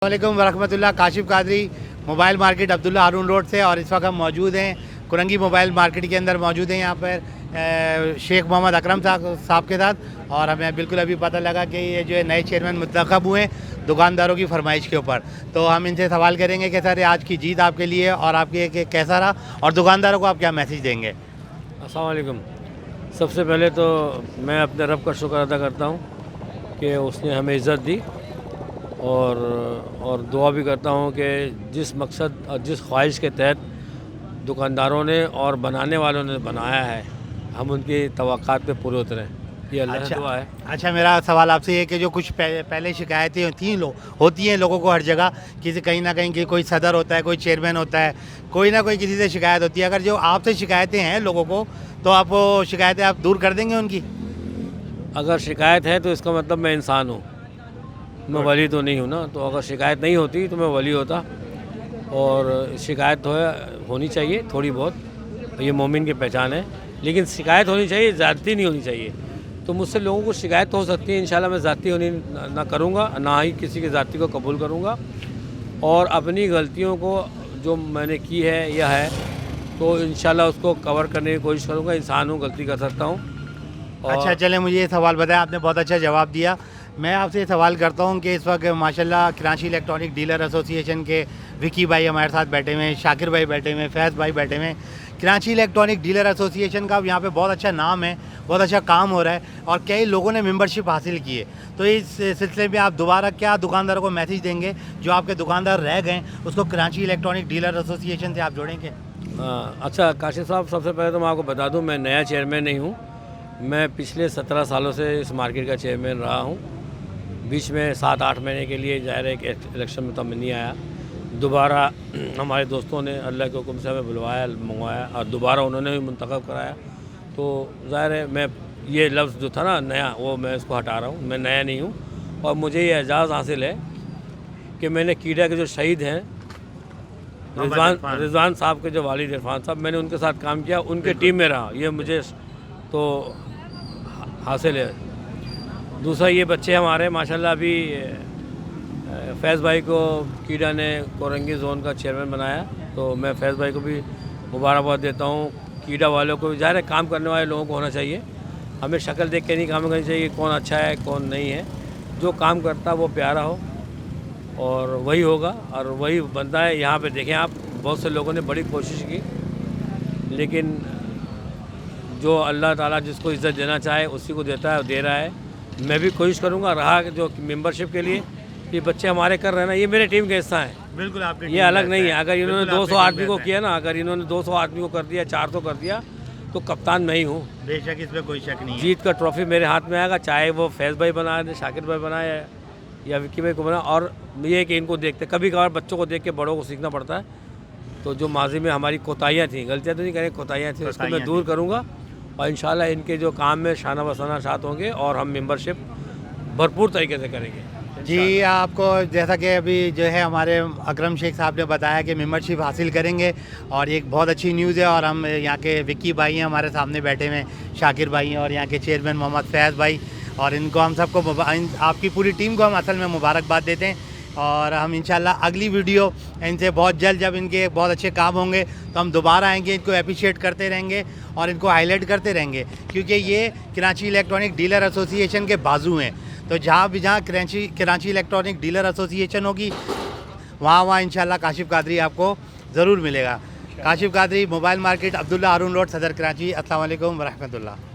अस्सलामुअलैकुम वरहमतुल्लाह। Kashif Qadri, mobile market Abdullah हारून road से। और इस वक्त हम मौजूद हैं कुरंगी मोबाइल मार्केट के अंदर मौजूद हैं यहाँ पर शेख मोहम्मद अकरम साहब के साथ। और हमें बिल्कुल अभी पता लगा कि ये जो है नए चेयरमैन मुंतखब हुए हैं दुकानदारों की फरमाइश के ऊपर। तो हम इनसे सवाल करेंगे कि सर आज की जीत आपके लिए और आपके कैसा रहा, और दुकानदारों को आप क्या मैसेज देंगे। अस्सलाम वालेकुम। सबसे पहले तो मैं अपने रब का शुक्र अदा करता हूँ कि उसने हमें इज़्ज़त दी, और दुआ भी करता हूँ कि जिस मकसद और जिस ख्वाहिश के तहत दुकानदारों ने और बनाने वालों ने बनाया है, हम उनकी तवक्कात पे पूरे उतरें। ये अल्लाह से दुआ है। अच्छा, मेरा सवाल आपसे ये कि जो कुछ पहले शिकायतें होती हैं लोगों को हर जगह, किसी कहीं ना कहीं कोई सदर होता है, कोई चेयरमैन होता है, कोई ना कोई किसी से शिकायत होती है। अगर जो आपसे शिकायतें हैं लोगों को, तो आप वो शिकायतें आप दूर कर देंगे उनकी? अगर शिकायत है तो इसका मतलब मैं इंसान हूँ, मैं वली तो नहीं हूँ ना। तो अगर शिकायत नहीं होती तो मैं वली होता। और शिकायत तो होनी चाहिए थोड़ी बहुत, ये मोमिन की पहचान है, लेकिन शिकायत होनी चाहिए, ज़्यादती नहीं होनी चाहिए। तो मुझसे लोगों को शिकायत तो हो सकती है, इंशाल्लाह मैं ज़्यादती होनी ना करूँगा, ना ही किसी की ज़्यादती को कबूल करूँगा। और अपनी गलतियों को जो मैंने की है या है तो इंशाल्लाह उसको कवर करने की कोशिश करूँगा। इंसान हूँ, गलती कर सकता हूँ। अच्छा, चलें, मुझे ये सवाल बताया, आपने बहुत अच्छा जवाब दिया। मैं आपसे ये सवाल करता हूँ कि इस वक्त माशाल्लाह कराची इलेक्ट्रॉनिक डीलर एसोसिएशन के विकी भाई हमारे साथ बैठे हुए हैं, शाकिर भाई बैठे हुए हैं, फैज़ भाई बैठे हुए हैं। कराची इलेक्ट्रॉनिक डीलर एसोसिएशन का यहाँ पे बहुत अच्छा नाम है, बहुत अच्छा काम हो रहा है, और कई लोगों ने मेंबरशिप हासिल की है। तो इस सिलसिले में आप दोबारा क्या दुकानदारों को मैसेज देंगे, जो आपके दुकानदार रह गए उसको कराची इलेक्ट्रॉनिक डीलर एसोसिएशन से आप जोड़ेंगे? अच्छा काशिफ साहब, सबसे पहले तो मैं आपको बता दूँ, मैं नया चेयरमैन नहीं हूँ। मैं पिछले 17 सालों से इस मार्केट का चेयरमैन रहा हूँ। बीच में 7-8 महीने के लिए ज़ाहिर है कि इलेक्शन में तो मैं नहीं आया। दोबारा हमारे दोस्तों ने अल्लाह के हुक्म से हमें बुलवाया, मंगवाया, और दोबारा उन्होंने भी मुंतखब कराया। तो ज़ाहिर है मैं ये लफ्ज़ जो था ना नया, वो मैं इसको हटा रहा हूँ। मैं नया नहीं हूँ, और मुझे ये एजाज़ हासिल है कि मैंने कीड़ा के जो शहीद हैं रिजवान साहब के जो वालिद इरफान साहब, मैंने उनके साथ काम किया, उनके टीम में रहा, ये मुझे तो हासिल है। दूसरा, ये बच्चे हमारे माशाल्लाह अभी फैज़ भाई को कीड़ा ने कोरंगी ज़ोन का चेयरमैन बनाया, तो मैं फैज़ भाई को भी मुबारकबाद देता हूँ। कीड़ा वालों को ज़ाहिर है काम करने वाले लोगों को होना चाहिए, हमें शक्ल देख के नहीं काम करनी चाहिए, कौन अच्छा है कौन नहीं है। जो काम करता वो प्यारा हो और वही होगा, और वही बनता है। यहाँ पे देखें आप, बहुत से लोगों ने बड़ी कोशिश की, लेकिन जो अल्लाह ताला जिसको इज़्ज़त देना चाहे उसी को देता है और दे रहा है। मैं भी कोशिश करूँगा। रहा जो मेंबरशिप के लिए ये बच्चे हमारे कर रहे हैं ना, ये मेरे टीम का हिस्सा है, बिल्कुल आपके ये अलग नहीं है। अगर इन्होंने 200 आदमी को किया ना, अगर इन्होंने 200 आदमी को कर दिया, 400 कर दिया, तो कप्तान मैं ही हूँ। बेशक, इसमें कोई शक नहीं है। जीत का ट्रॉफी मेरे हाथ में आएगा, चाहे वो फैज़ भाई बनाए, शाकिर भाई बनाए, या विक्की भाई को बनाए। और ये है कि इनको देखते, कभी कभार बच्चों को देख के बड़ों को सीखना पड़ता है। तो जो माजी में हमारी कोताहियाँ थी, गलतियाँ तो नहीं करें, कोताहियाँ थी, उसको मैं दूर करूँगा, और इंशाल्लाह इनके जो काम में शाना बसाना साथ होंगे, और हम मेंबरशिप भरपूर तरीके से करेंगे। जी, आपको जैसा कि अभी जो है हमारे अकरम शेख साहब ने बताया कि मेंबरशिप हासिल करेंगे, और ये एक बहुत अच्छी न्यूज़ है। और हम यहाँ के विक्की भाई हैं हमारे सामने बैठे हुए, शाकिर भाई हैं, और यहाँ के चेयरमैन मोहम्मद फैज़ भाई, और इनको हम सबको आपकी पूरी टीम को हम असल में मुबारकबाद देते हैं। और हम इंशाल्लाह अगली वीडियो इनसे बहुत जल्द, जब इनके बहुत अच्छे काम होंगे तो हम दोबारा आएंगे, इनको अप्रिशिएट करते रहेंगे और इनको हाईलाइट करते रहेंगे, क्योंकि ये कराची इलेक्ट्रॉनिक डीलर एसोसिएशन के बाजू हैं। तो जहाँ कराची इलेक्ट्रॉनिक डीलर एसोसिएशन होगी, वहाँ इंशाल्लाह काशिफ कादरी आपको ज़रूर मिलेगा। काशिफ कादरी, मोबाइल मार्केट अब्दुल्ला हारून रोड, सदर कराची। अस्सलाम वालेकुम वरहमतुल्लाह।